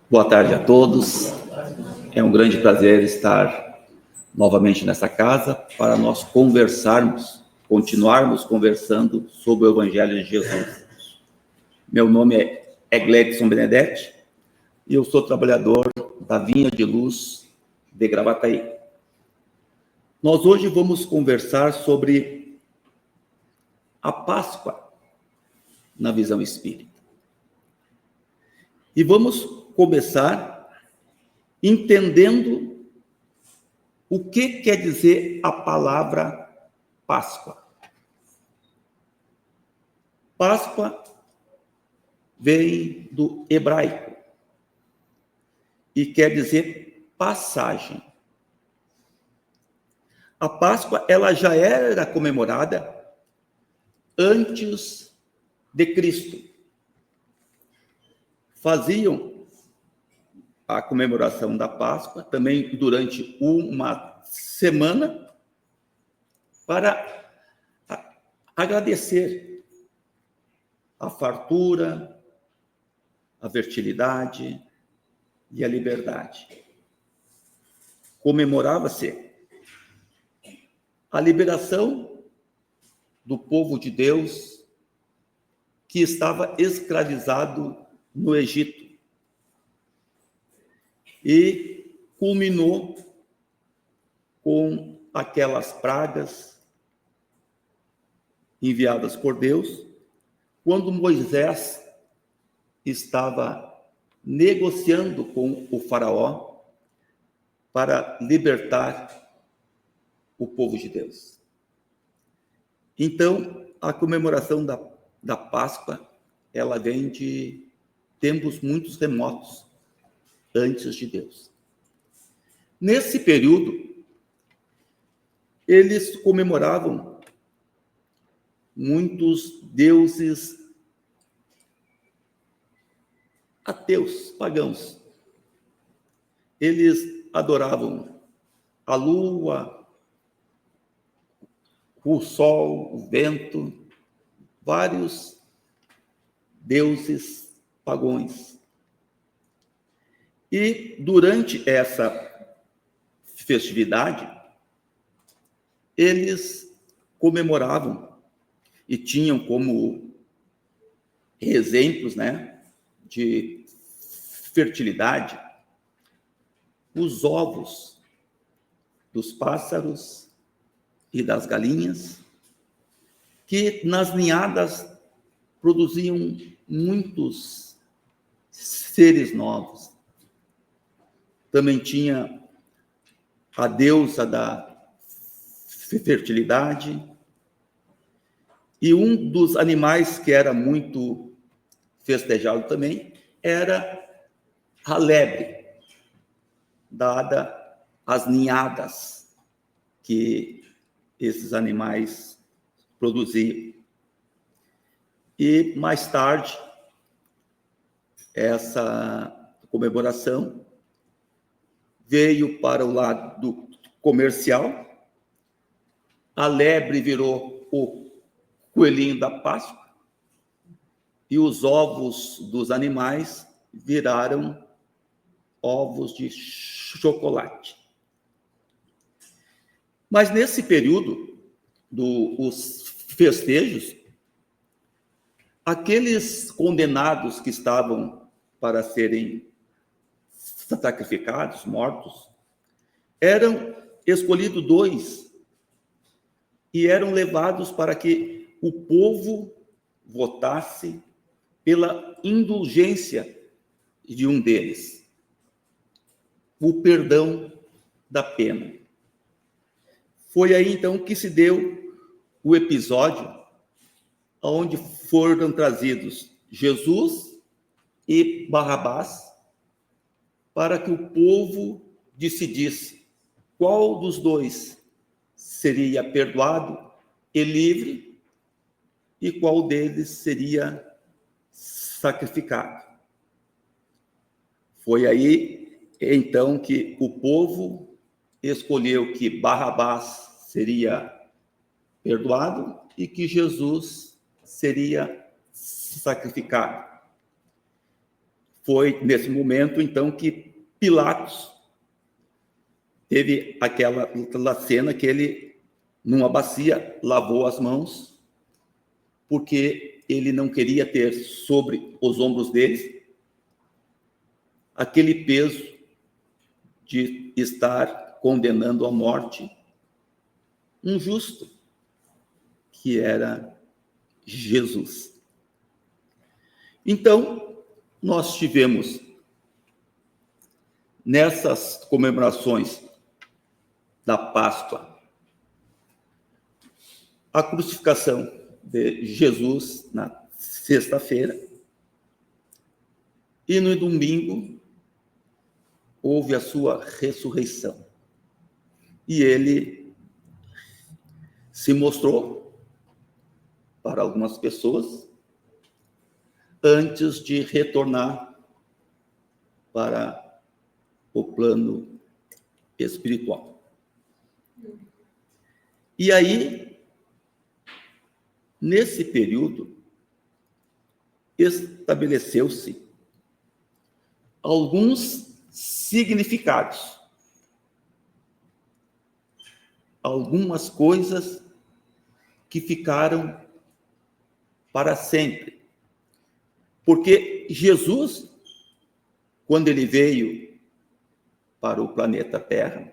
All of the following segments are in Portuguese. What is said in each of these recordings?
Boa tarde a todos. É um grande prazer estar novamente nessa casa para nós continuarmos conversando sobre o Evangelho de Jesus. Meu nome é Gledson Benedetti e eu sou trabalhador da Vinha de Luz de Gravataí. Nós hoje vamos conversar sobre a Páscoa na visão espírita. E vamos começar entendendo o que quer dizer a palavra Páscoa. Páscoa vem do hebraico e quer dizer passagem. A Páscoa, ela já era comemorada antes de Cristo. Faziam a comemoração da Páscoa também durante uma semana para agradecer a fartura, a fertilidade e a liberdade. Comemorava-se a liberação do povo de Deus que estava escravizado no Egito. E culminou com aquelas pragas enviadas por Deus, quando Moisés estava negociando com o faraó para libertar o povo de Deus. Então, a comemoração da Páscoa, ela vem de tempos muito remotos, antes de Deus. Nesse período, eles comemoravam muitos deuses ateus, pagãos. Eles adoravam a lua, o sol, o vento, vários deuses pagãos. E durante essa festividade, eles comemoravam e tinham como exemplos, de fertilidade, os ovos dos pássaros e das galinhas, que nas ninhadas produziam muitos seres novos. Também tinha a deusa da fertilidade, e um dos animais que era muito festejado também era a lebre, dada às ninhadas que esses animais produziam. E mais tarde, essa comemoração veio para o lado comercial. A lebre virou o coelhinho da Páscoa e os ovos dos animais viraram ovos de chocolate. Mas nesse período dos festejos, aqueles condenados que estavam para serem sacrificados, mortos, eram escolhidos 2 e eram levados para que o povo votasse pela indulgência de um deles, o perdão da pena. Foi aí então que se deu o episódio onde foram trazidos Jesus e Barrabás para que o povo decidisse qual dos 2 seria perdoado e livre e qual deles seria sacrificado. Foi aí, então, que o povo escolheu que Barrabás seria perdoado e que Jesus seria sacrificado. Foi nesse momento, então, que Pilatos teve aquela cena que ele, numa bacia, lavou as mãos, porque ele não queria ter sobre os ombros dele aquele peso de estar condenando à morte um justo, que era Jesus. Então, nós tivemos nessas comemorações da Páscoa a crucificação de Jesus na sexta-feira, e no domingo houve a sua ressurreição. E ele se mostrou para algumas pessoas antes de retornar para o plano espiritual. E aí, nesse período, estabeleceu-se alguns significados, algumas coisas que ficaram para sempre. Porque Jesus, quando ele veio para o planeta Terra,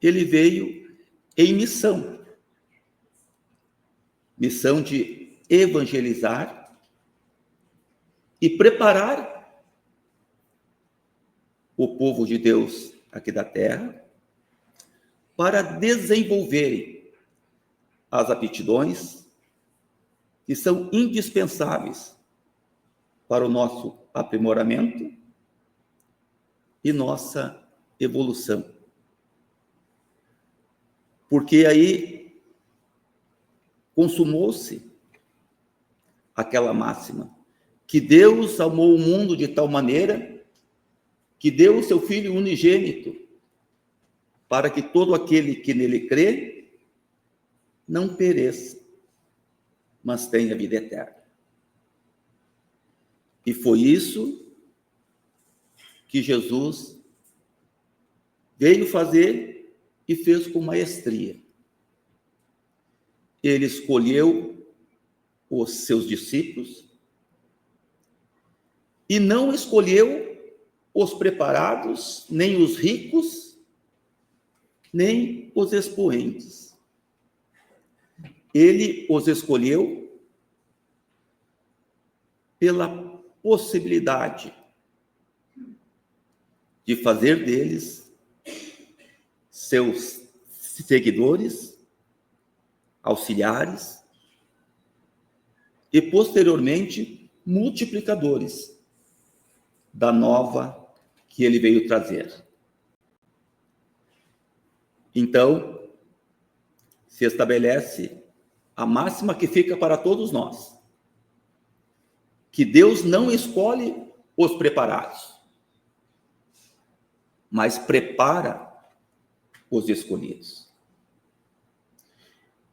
ele veio em missão de evangelizar e preparar o povo de Deus aqui da Terra para desenvolverem as aptidões que são indispensáveis para o nosso aprimoramento e nossa evolução. Porque aí consumou-se aquela máxima, que Deus amou o mundo de tal maneira que deu o seu Filho unigênito, para que todo aquele que nele crê não pereça, mas tenha vida eterna. E foi isso que Jesus veio fazer e fez com maestria. Ele escolheu os seus discípulos e não escolheu os preparados, nem os ricos, nem os expoentes. Ele os escolheu pela possibilidade de fazer deles seus seguidores, auxiliares e, posteriormente, multiplicadores da nova que ele veio trazer. Então, se estabelece a máxima que fica para todos nós, que Deus não escolhe os preparados, mas prepara os escolhidos.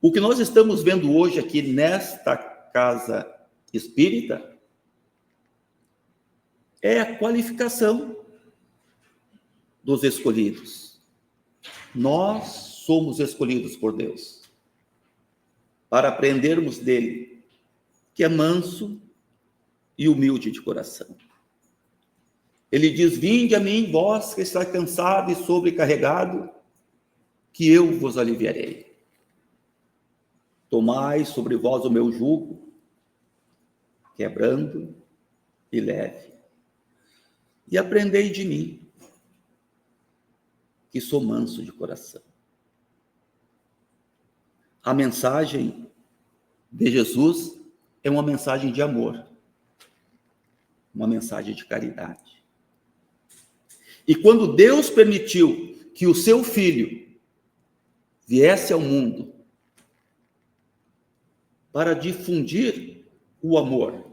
O que nós estamos vendo hoje aqui nesta casa espírita é a qualificação dos escolhidos. Nós somos escolhidos por Deus para aprendermos dele, que é manso e humilde de coração. Ele diz: vinde a mim, vós que estáis cansado e sobrecarregado, que eu vos aliviarei. Tomai sobre vós o meu jugo, que é brando e leve, e aprendei de mim, que sou manso de coração. A mensagem de Jesus é uma mensagem de amor, uma mensagem de caridade. E quando Deus permitiu que o seu Filho viesse ao mundo para difundir o amor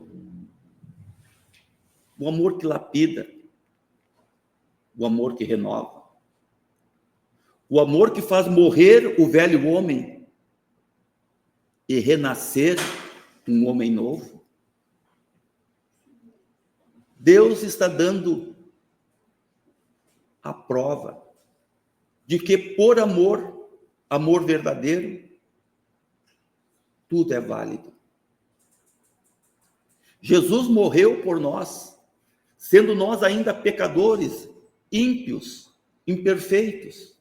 que lapida, o amor que renova, o amor que faz morrer o velho homem e renascer um homem novo. Deus está dando a prova de que por amor, amor verdadeiro, tudo é válido. Jesus morreu por nós, sendo nós ainda pecadores, ímpios, imperfeitos.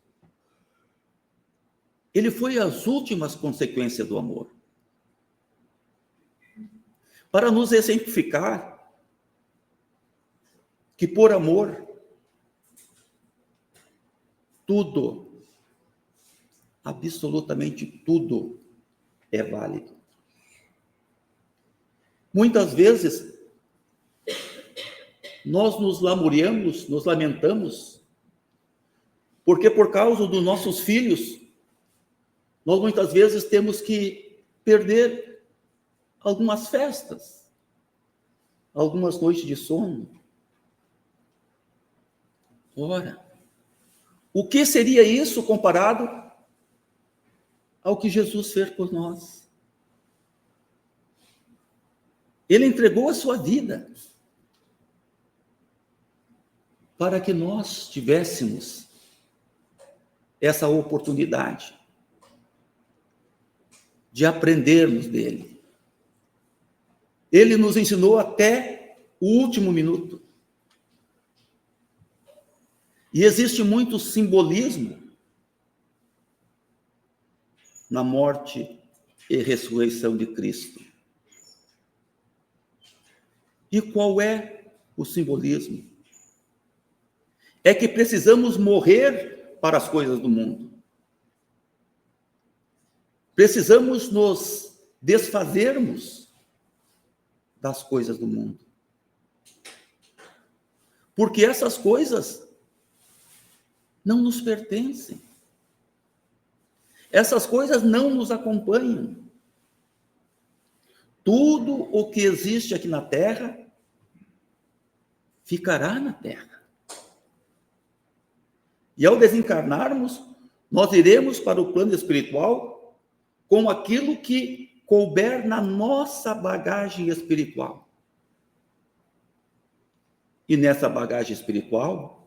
Ele foi as últimas consequências do amor. Para nos exemplificar que por amor, tudo, absolutamente tudo é válido. Muitas vezes, nós nos lamuriamos, nos lamentamos, porque por causa dos nossos filhos, nós muitas vezes temos que perder algumas festas, algumas noites de sono. Ora, o que seria isso comparado ao que Jesus fez por nós? Ele entregou a sua vida para que nós tivéssemos essa oportunidade de aprendermos dele. Ele nos ensinou até o último minuto. E existe muito simbolismo na morte e ressurreição de Cristo. E qual é o simbolismo? É que precisamos morrer para as coisas do mundo. Precisamos nos desfazermos das coisas do mundo. Porque essas coisas não nos pertencem. Essas coisas não nos acompanham. Tudo o que existe aqui na terra ficará na terra. E ao desencarnarmos, nós iremos para o plano espiritual com aquilo que couber na nossa bagagem espiritual. E nessa bagagem espiritual,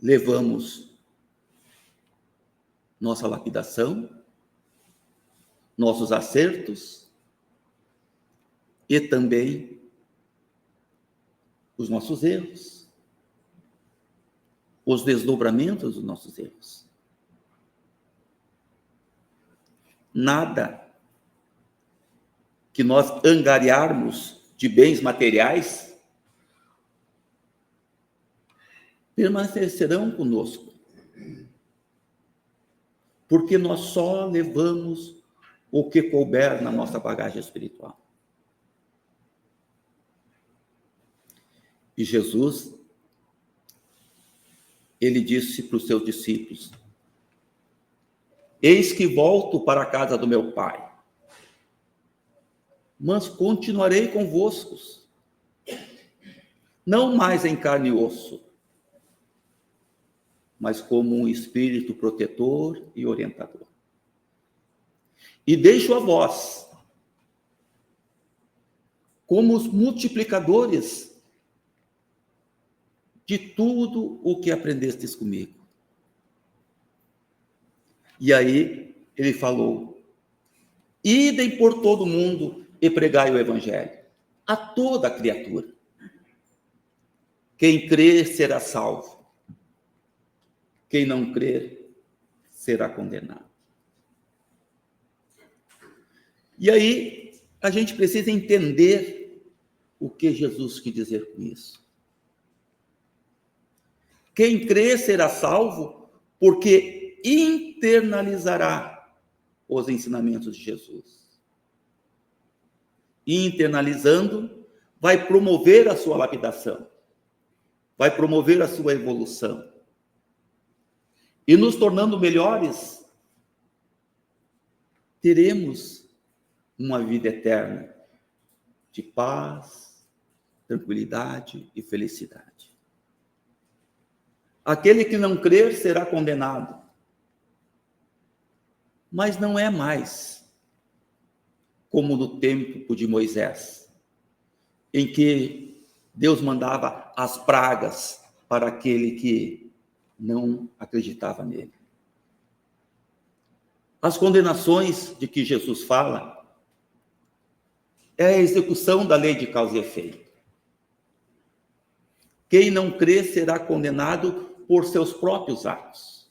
levamos nossa lapidação, nossos acertos e também os nossos erros, os desdobramentos dos nossos erros. Nada que nós angariarmos de bens materiais permanecerão conosco, porque nós só levamos o que couber na nossa bagagem espiritual. E Jesus, ele disse para os seus discípulos: eis que volto para a casa do meu Pai, mas continuarei convosco, não mais em carne e osso, mas como um espírito protetor e orientador. E deixo a vós como os multiplicadores de tudo o que aprendestes comigo. E aí ele falou: idem por todo mundo e pregai o evangelho a toda criatura. Quem crer será salvo. Quem não crer será condenado. E aí a gente precisa entender o que Jesus quis dizer com isso. Quem crer será salvo porque internalizará os ensinamentos de Jesus. E internalizando, vai promover a sua lapidação, vai promover a sua evolução. E nos tornando melhores, teremos uma vida eterna de paz, tranquilidade e felicidade. Aquele que não crer será condenado. Mas não é mais como no tempo de Moisés, em que Deus mandava as pragas para aquele que não acreditava nele. As condenações de que Jesus fala é a execução da lei de causa e efeito. Quem não crê será condenado por seus próprios atos.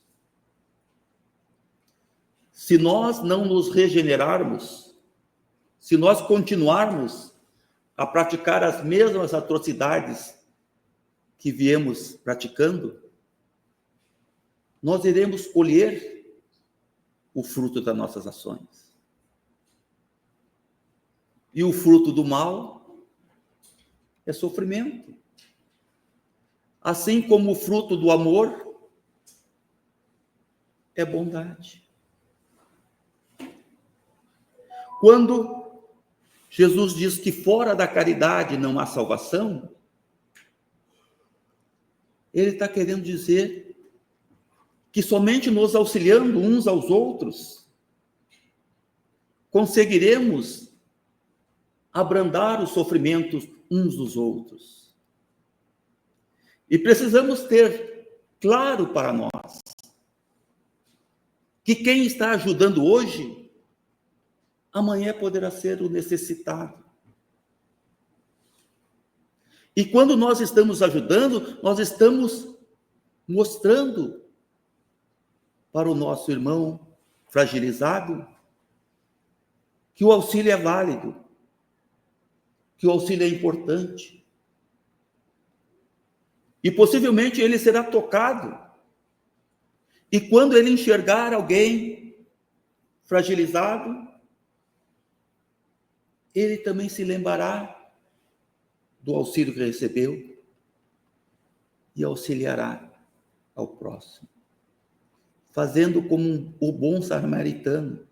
Se nós não nos regenerarmos, se nós continuarmos a praticar as mesmas atrocidades que viemos praticando, nós iremos colher o fruto das nossas ações. E o fruto do mal é sofrimento. Assim como o fruto do amor é bondade. Quando Jesus diz que fora da caridade não há salvação, ele está querendo dizer que somente nos auxiliando uns aos outros conseguiremos abrandar os sofrimentos uns dos outros. E precisamos ter claro para nós que quem está ajudando hoje, amanhã poderá ser o necessitado. E quando nós estamos ajudando, nós estamos mostrando para o nosso irmão fragilizado que o auxílio é válido, que o auxílio é importante. E possivelmente ele será tocado. E quando ele enxergar alguém fragilizado, ele também se lembrará do auxílio que recebeu e auxiliará ao próximo, fazendo como o bom samaritano.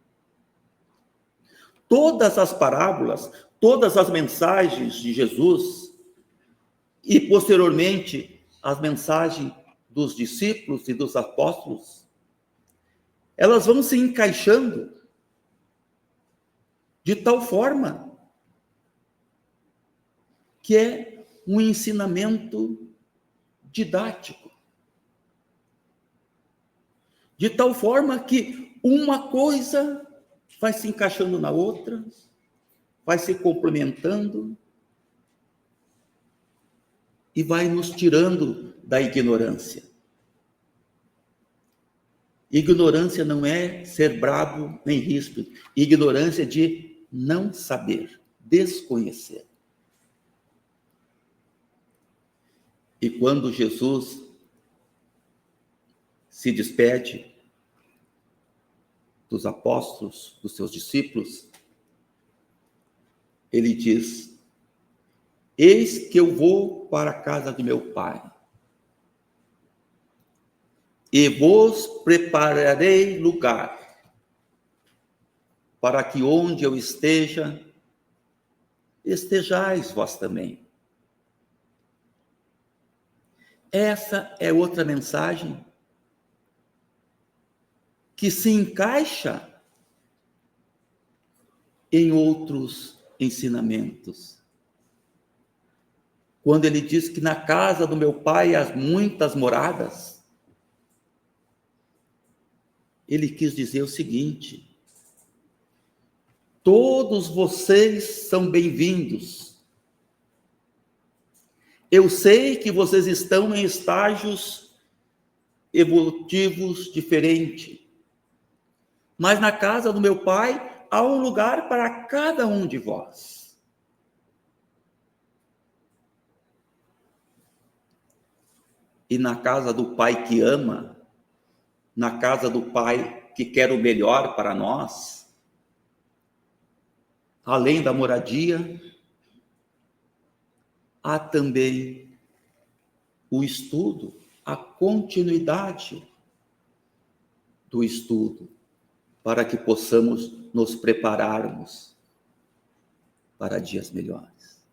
Todas as parábolas, todas as mensagens de Jesus e, posteriormente, as mensagens dos discípulos e dos apóstolos, elas vão se encaixando de tal forma que é um ensinamento didático. De tal forma que uma coisa vai se encaixando na outra, vai se complementando e vai nos tirando da ignorância. Ignorância não é ser bravo nem ríspido. Ignorância é de não saber, desconhecer. E quando Jesus se despede dos apóstolos, dos seus discípulos, ele diz: eis que eu vou para a casa de meu Pai, e vos prepararei lugar, para que onde eu esteja, estejais vós também. Essa é outra mensagem que se encaixa em outros ensinamentos. Quando ele diz que na casa do meu Pai há muitas moradas, ele quis dizer o seguinte: todos vocês são bem-vindos. Eu sei que vocês estão em estágios evolutivos diferentes, mas na casa do meu Pai há um lugar para cada um de vós. E na casa do Pai que ama, na casa do Pai que quer o melhor para nós, além da moradia, há também o estudo, a continuidade do estudo, para que possamos nos prepararmos para dias melhores.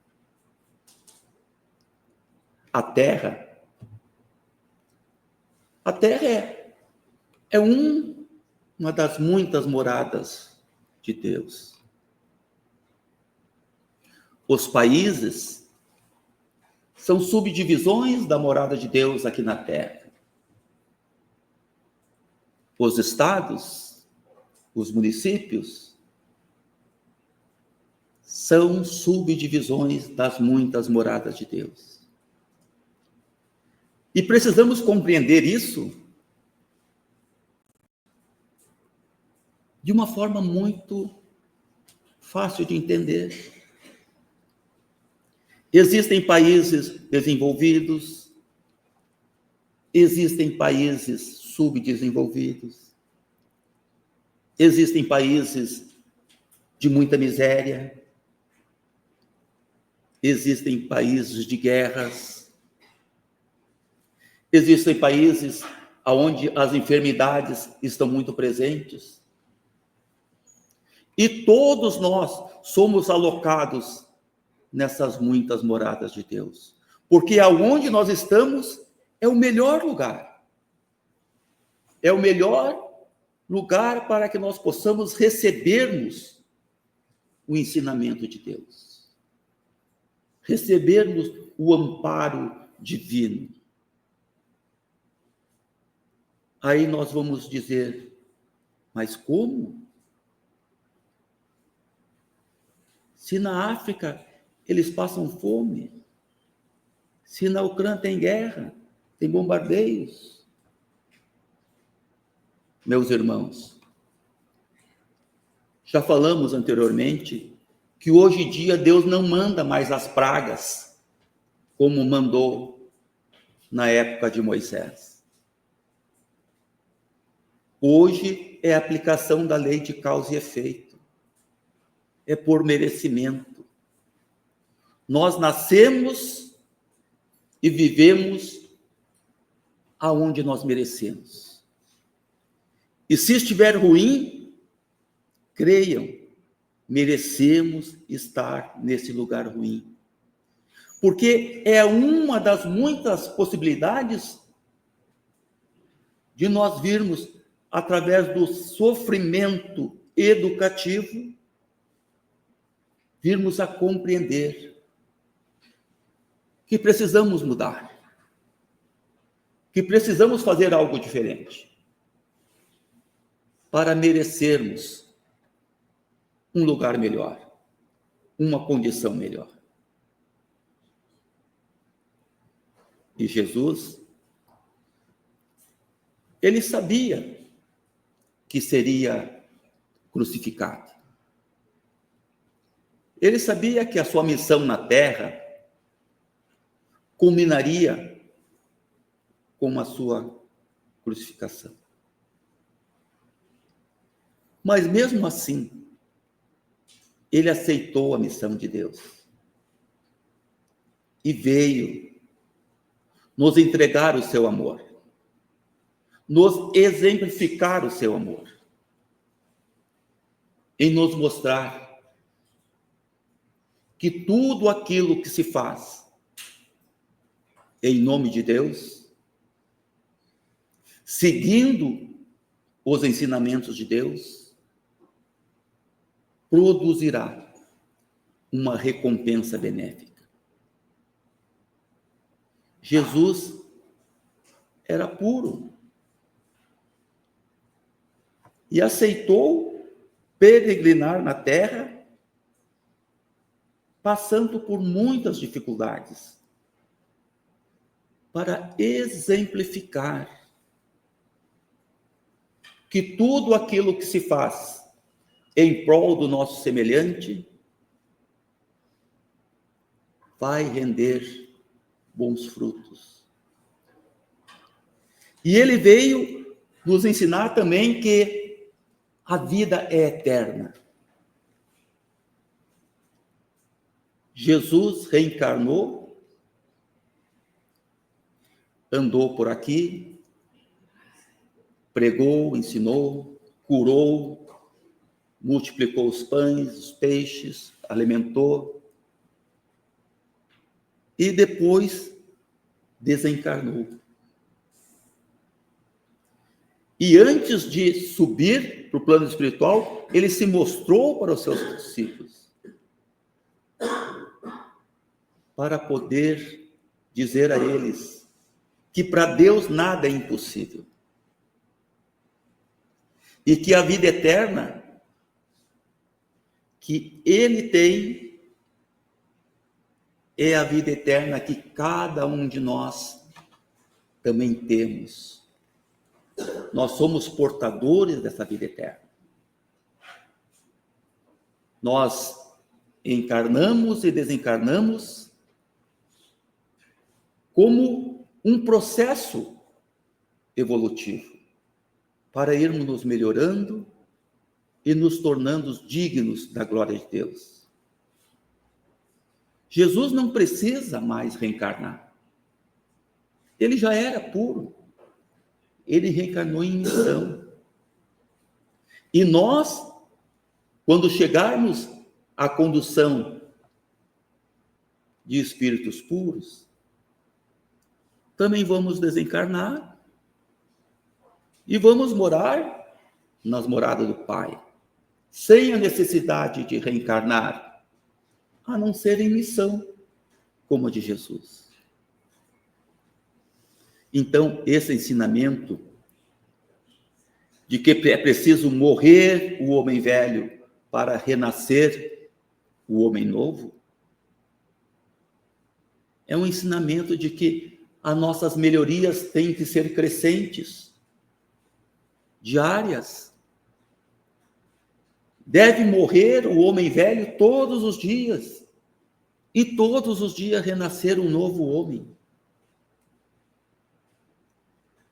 A terra é uma das muitas moradas de Deus. Os países são subdivisões da morada de Deus aqui na terra. Os estados, os municípios, são subdivisões das muitas moradas de Deus. E precisamos compreender isso de uma forma muito fácil de entender. Existem países desenvolvidos, existem países subdesenvolvidos, existem países de muita miséria, existem países de guerras, existem países onde as enfermidades estão muito presentes. E todos nós somos alocados nessas muitas moradas de Deus. Porque aonde nós estamos é o melhor lugar. É o melhor lugar para que nós possamos recebermos o ensinamento de Deus. Recebermos o amparo divino. Aí nós vamos dizer, mas como? Se na África eles passam fome, se na Ucrânia tem guerra, tem bombardeios. Meus irmãos, já falamos anteriormente que hoje em dia Deus não manda mais as pragas como mandou na época de Moisés. Hoje é a aplicação da lei de causa e efeito. É por merecimento. Nós nascemos e vivemos aonde nós merecemos. E se estiver ruim, creiam, merecemos estar nesse lugar ruim. Porque é uma das muitas possibilidades de nós virmos, através do sofrimento educativo, virmos a compreender que precisamos mudar, que precisamos fazer algo diferente para merecermos um lugar melhor, uma condição melhor. E Jesus, ele sabia que seria crucificado. Ele sabia que a sua missão na terra culminaria com a sua crucificação. Mas mesmo assim, ele aceitou a missão de Deus e veio nos entregar o seu amor, nos exemplificar o seu amor, em nos mostrar que tudo aquilo que se faz em nome de Deus, seguindo os ensinamentos de Deus, produzirá uma recompensa benéfica. Jesus era puro e aceitou peregrinar na terra, passando por muitas dificuldades, para exemplificar que tudo aquilo que se faz em prol do nosso semelhante vai render bons frutos. E ele veio nos ensinar também que a vida é eterna. Jesus reencarnou, andou por aqui, pregou, ensinou, curou, multiplicou os pães, os peixes, alimentou, e depois desencarnou. E antes de subir para o plano espiritual, ele se mostrou para os seus discípulos, para poder dizer a eles que para Deus nada é impossível. E que a vida eterna que Ele tem é a vida eterna que cada um de nós também temos. Nós somos portadores dessa vida eterna. Nós encarnamos e desencarnamos como um processo evolutivo para irmos nos melhorando e nos tornando dignos da glória de Deus. Jesus não precisa mais reencarnar. Ele já era puro. Ele reencarnou em missão. E nós, quando chegarmos à condução de espíritos puros, também vamos desencarnar e vamos morar nas moradas do Pai, sem a necessidade de reencarnar, a não ser em missão, como a de Jesus. Então, esse ensinamento de que é preciso morrer o homem velho para renascer o homem novo, é um ensinamento de que as nossas melhorias têm que ser crescentes, diárias. Deve morrer o homem velho todos os dias, e todos os dias renascer um novo homem.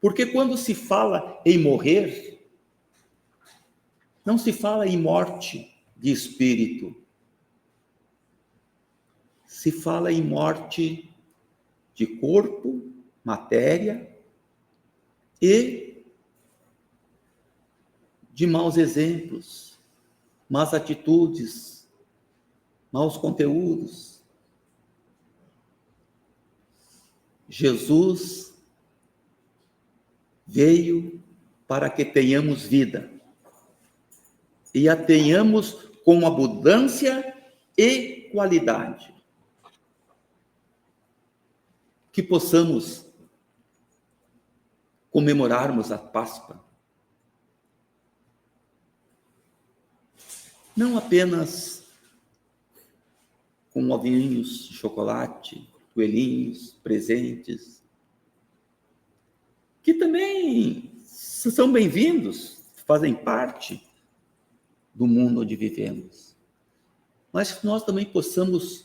Porque quando se fala em morrer, não se fala em morte de espírito, se fala em morte de corpo, matéria e de maus exemplos, más atitudes, maus conteúdos. Jesus veio para que tenhamos vida e a tenhamos com abundância e qualidade. Que possamos comemorarmos a Páscoa não apenas com ovinhos de chocolate, coelhinhos, presentes, que também são bem-vindos, fazem parte do mundo onde vivemos, mas que nós também possamos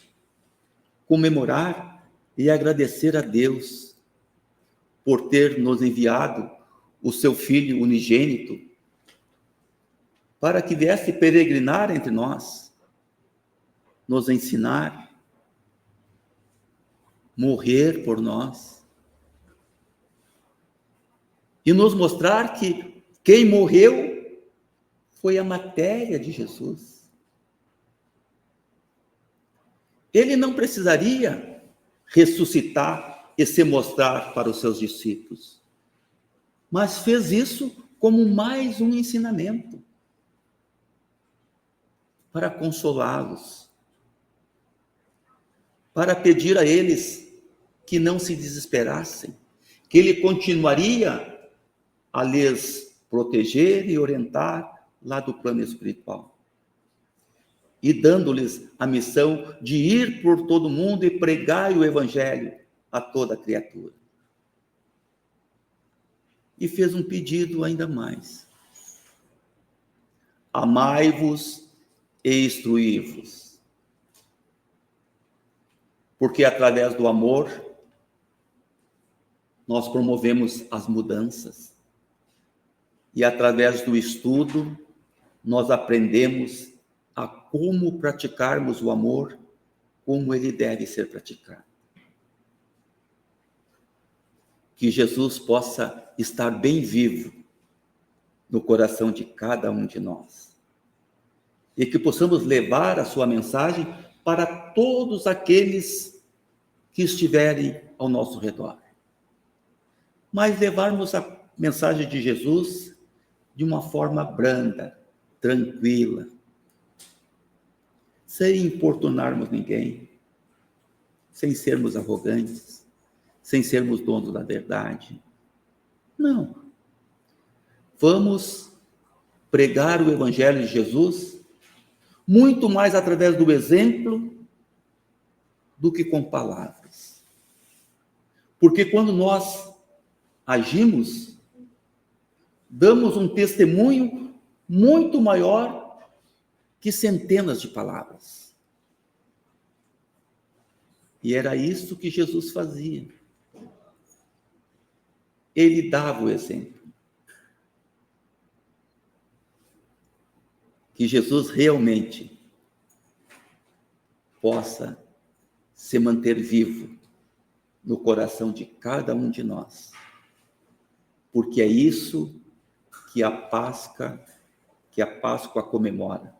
comemorar e agradecer a Deus por ter nos enviado o seu Filho unigênito para que viesse peregrinar entre nós, nos ensinar, morrer por nós e nos mostrar que quem morreu foi a matéria de Jesus. Ele não precisaria ressuscitar e se mostrar para os seus discípulos, mas fez isso como mais um ensinamento para consolá-los, para pedir a eles que não se desesperassem, que ele continuaria a lhes proteger e orientar lá do plano espiritual, e dando-lhes a missão de ir por todo mundo e pregar o evangelho a toda criatura. E fez um pedido ainda mais: amai-vos e instruí-vos, porque através do amor nós promovemos as mudanças, e através do estudo nós aprendemos a como praticarmos o amor, como ele deve ser praticado. Que Jesus possa estar bem vivo no coração de cada um de nós, e que possamos levar a sua mensagem para todos aqueles que estiverem ao nosso redor, mas levarmos a mensagem de Jesus de uma forma branda, tranquila, sem importunarmos ninguém, sem sermos arrogantes, sem sermos donos da verdade. Não. Vamos pregar o Evangelho de Jesus muito mais através do exemplo do que com palavras. Porque quando nós agimos, damos um testemunho muito maior que centenas de palavras. E era isso que Jesus fazia. Ele dava o exemplo. Que Jesus realmente possa se manter vivo no coração de cada um de nós. Porque é isso que a Páscoa comemora.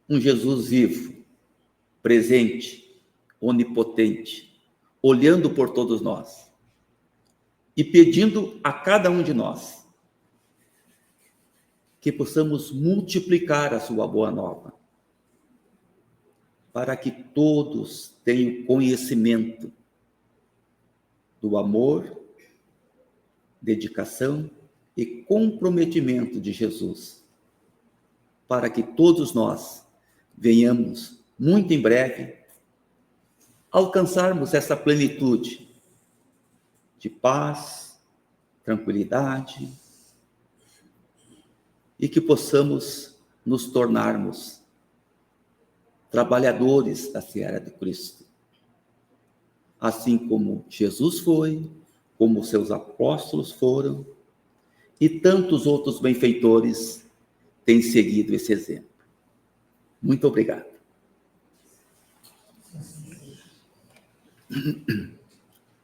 Um Jesus vivo, presente, onipotente, olhando por todos nós e pedindo a cada um de nós que possamos multiplicar a sua boa nova, para que todos tenham conhecimento do amor, dedicação e comprometimento de Jesus, para que todos nós venhamos, muito em breve, alcançarmos essa plenitude de paz, tranquilidade, e que possamos nos tornarmos trabalhadores da seara de Cristo, assim como Jesus foi, como seus apóstolos foram, e tantos outros benfeitores têm seguido esse exemplo. Muito obrigado.